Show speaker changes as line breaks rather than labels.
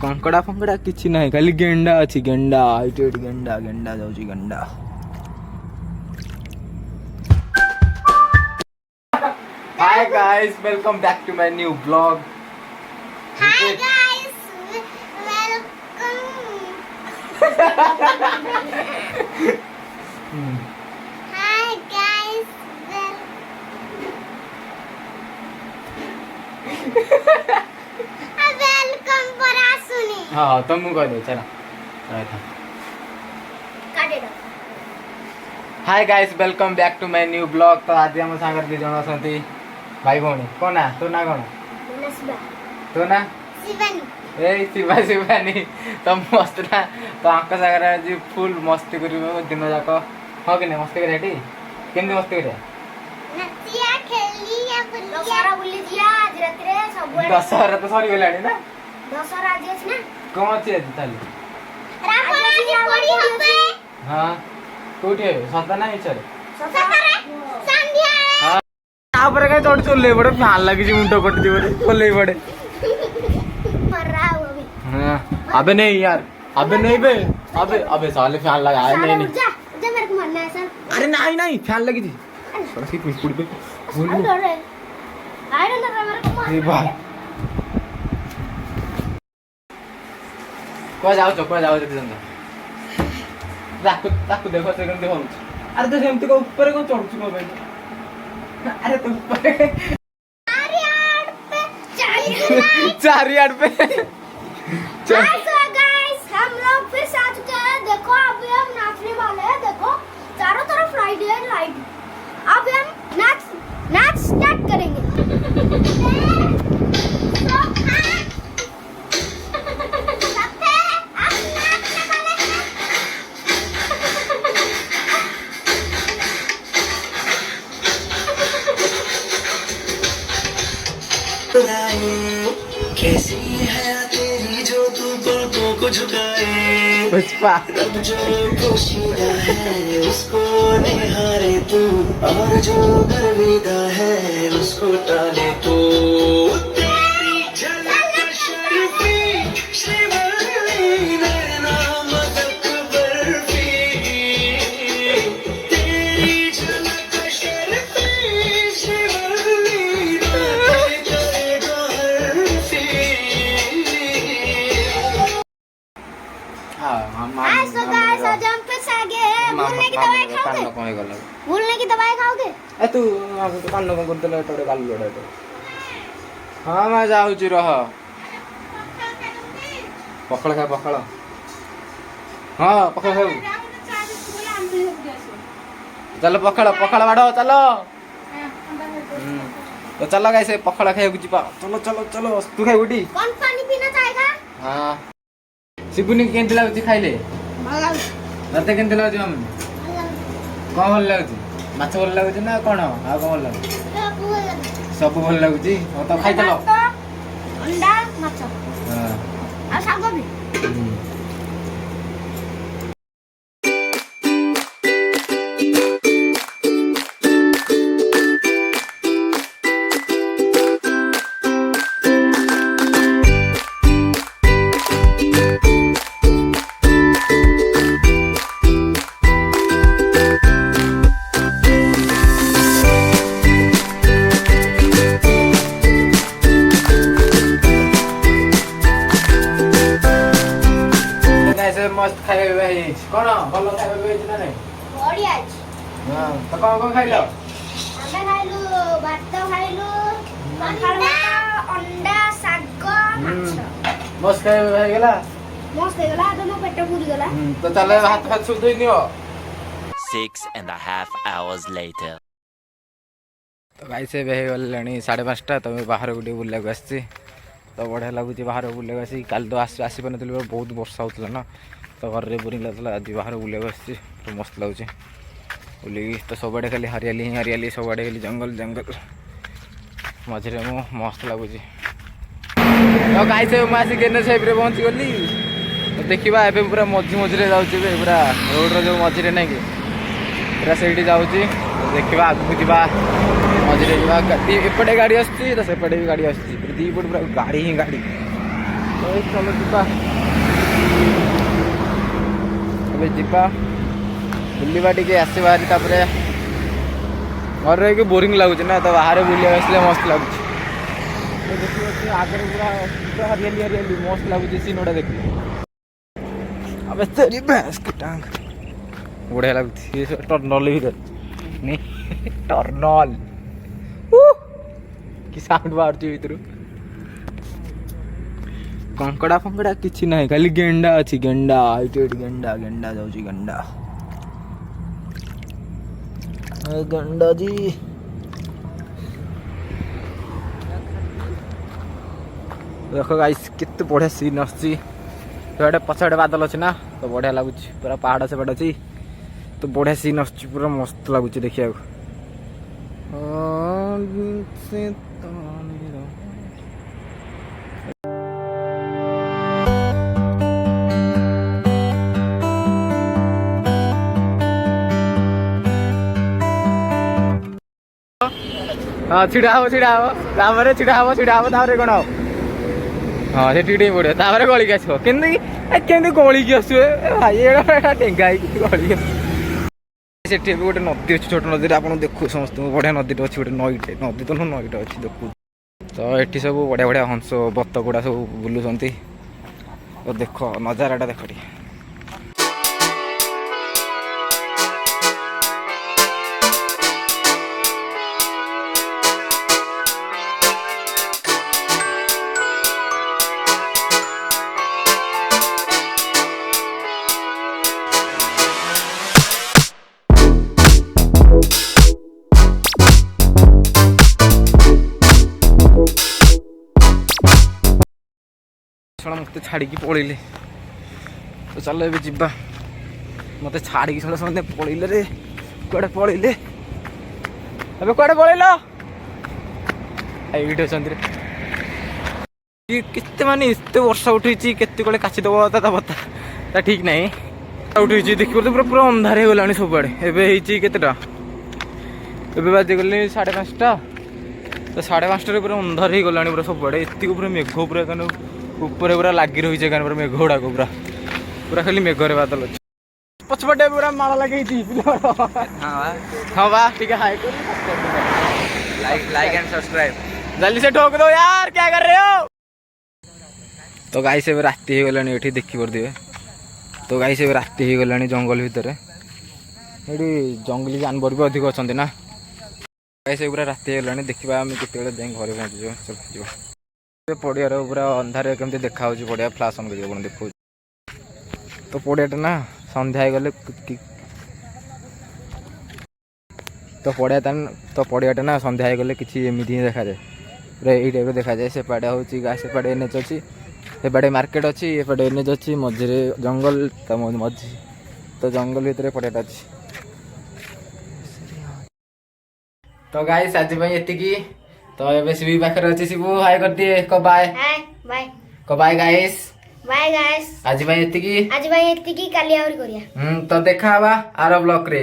कंकड़ा फंकड़ा किसी ना खाली गेंडा अच्छी गेंडा हाइटेड गेंडा गेंडा जाऊँ गेंडा। Hi guys welcome back to my new blog.
Hi guys welcome. Hi guys welcome परा सुनी।
हां तुम कह दो चला
काटे दो।
Hi guys welcome back to my new blog. तो आज हम सागर दी जण असंती भाई भौणी को ना तो ना कोन
नसबा
तो ना
शिवानी
ए शिवा शिवानी तो मस्त ना तो आंक सागर आज फुल मस्ती करिवो दिन जाक। हां कि नहीं मस्ती करे हेटी केमदी मस्ती करे
नचिया खेलिया बुलिया दशहरा बुली जिया आज रात रे सब
दशहरा तो सरी गेलानी ना
दशहरा आज अछि ना
कौन अछि आज ताली
रावण आज पड़ी हबे।
हां कोठी सता ना इचर
सतारे संध्या
तापर काय तोड चोले पडे फॅन लागी मुंडो कटती पडे कोले पडे
मराव अभी।
हां अबे नहीं यार अबे नहीं बे अबे अबे साले फॅन लगा है नहीं
जा जा मेरे को मरना है सर।
अरे नहीं नहीं फॅन लगी थी थोड़ा सी कुछ पे बोल
आई डर रहे आई डर रहा मेरे को
ये
मार
बात को जाओ जति जंगा ताकू देखो से केमती होउ। अरे तो सेमती को ऊपर को चढ़छु को भाई अरे तो ऊपर
अरे यार पे चाहिए
चार यार्ड पे
गाइस हम लोग फिर से आ चुके हैं। देखो अभी हम नाचने वाले हैं। देखो चारों तरफ लाइट है लाइट। अब हम नाच स्टार्ट करेंगे।
कैसी है तेरी जो तू पलकों को झुकाए।
पुष्पा
अब जो पोशीदा है उसको निहारे तू और जो गर्विदा है उसको टाले तू। तेरी झलक शर्फी श्रीवल्ली मेरे नाम तक बर्फी। तेरी झलक शर्फी श्रीवल्ली
आज तो गाइस आज हम फिर से आ गए हैं। भूलने की दवाई खाओगे? भूलने की दवाई खाओगे?
ए तू आगु तो कान को करतले टोडे गाल लोडे तो हां मैं जाऊ छी रह पकड़ खा पकड़ हां पकड़ खा चलो पकड़ पकड़ बाड़ो चलो तो चलो गाइस पकड़ खाए को जीपा चलो चलो चलो तू खाई उठी
कौन पानी पीना चाहेगा?
हां शिबुनी केंती लागुची खाइले
भला
तते केंती लागुची हम कोन भल लागुची माछ भल लागुची ना कोन आ कोन भल लागुची सब भल लागुची हो तो खाइ चलो
अंडा माछ
हां
और साग भी।
मस्त खाए भाई कोन भलो खाए भाई ना नहीं
बड़ी आज
हां तो कोन खाइलो
हमें खाइलु भात खाइलु अंडा साग माछ
मस्त खाए भाई गेला
मस्त हो गला तो पेट पूरी गला।
तो चले हाथ हाथ सुध ही नियो
6.5 hours later
तो गाइस से बहे गलानी 5:30 तो मैं बाहर गुडी बुल्ला को आसी तो बढ़िया लगुच बाहर बुले आसी काल तो आसी पानी बहुत वर्षा होता ना तो घर में बोरिंग लगता आज बाहर बुले आसी तो मस्त लगुच बुल तो सबुआड़े खाली हरियाली ही हरियाली सबुआड़े खाली जंगल जंगल मझे मु मस्त लगुच तो गाई से मुझे गेने साइड में पहुँची गली तो देखा ए पूरा मझी मझे जाऊँगी पूरा रोड रो मझे ना कि पूरा से जाऊँगी देखा आगू जा मझे एपटे गाड़ी आसपटे भी गाड़ी आसपट पूरा गाड़ी ही गाड़ी चलो ଯିବା ଏବେ ଯିବା ବୁଲିବା ଟିକେ ଆସିବା ହାରି ତାପରେ ଘରେ ରହିକି ବୋରିଂ ଲାଗୁଛି ନା ତ ବାହାରେ ବୁଲିବାକୁ ଆସିଲେ ମସ୍ତ ଲାଗୁଛି ଦେଖିବ ଆଗରେ ପୁରା ହରିଆଲି ହରିଆଲି ମସ୍ତ ଲାଗୁଛି ସିନ୍ ଗୁଡ଼ା ଦେଖିଲେ अबे तेरी भैंस की टांग बढ़िया लगती है टर्नल इधर नहीं टर्नल कि साउंड बाहर भीतर कंकड़ा फंकड़ा किसी ना खाली गेंडा अच्छी गेंडा गेंडा गेंडा जाऊँगी गेंडा गेंडा जी देखो गाइस कितने बढ़िया सीन आसी तो पछाड़े बादल अच्छे ना तो बढ़िया लगुच पूरा पहाड़ से पड़ अच्छी तो बढ़िया सीन आसुची पूरा मस्त लगुच देखिया हाँ छिड़ा हम कौन हाँ से टीटे पड़े तापर गलिक आसो केमती गलिक आसु भाई टेंगा गलिक से गोटे नदी अच्छी छोट नदी आप देखु समस्त बढ़िया नदी अच्छी गोटे नईटे नदी तो नुह नईटे अच्छी देखु तो ये सब बढ़िया बढ़िया हंस बत्तक गुड़ा सब बुलूं तो देख नजाराटा देख टे मत छाड़ी पलैले तो चल ए जा मत छाड़ी समझे पलैले रे कड़े पलैले अब कड़े पलैल ये केते माने एत वर्षा उठी केते कड़े काचिदब ता ठीक ना उठी देखिए तो पूरा पूरा अंधार हो गला सब आड़े एवं बाजी 5:30 तो 5:30 पूरा अंधार हो गला पूरा सब आड़े एति पूरा मेघ पूरा ऊपर पूरा लगी रही है पूरा मेघ गुड़ाक पूरा पूरा खाली मेघरे बादल अच्छे पछपटे पूरा माला लगे हाँ बा ठीक है हाई लाइक एंड सब्सक्राइब जल्दी से ठोक दो यार क्या कर रहे हो तो गाई से राति हो गलानी ये देखी पड़े तो गाई से राति हो गलानी जंगल भितर ये जंगली जानवर भी अधिक अच्छा ना गाई से पूरा राति हो गलानी देखा आम केत घर पहुँच चल पड़ियार पूरा अंधारे केमती देखा पड़िया फ्लाश ऑन कर देखो तो पड़ियाटा ना संध्या गले तो पड़ियाटा ना संध्या गले कि एमती ही देखा जाए पूरा यही टाइप देखा जाए सेपटे हूँ सेपटे एनएच अच्छी एपटे मार्केट अच्छी एपटे एनएच अच्छी मझे जंगल तो मझी तो जंगल भितर पड़ियाटा अच्छी तो गाइस आज ये तो ये शिवी पाखे अच्छे शिवू हाय कर दिए को बाय
बाय
को बाय गाइस
आज भाई एतिकी
काली आउरी करिया तो देखा आरो ब्लॉक रे।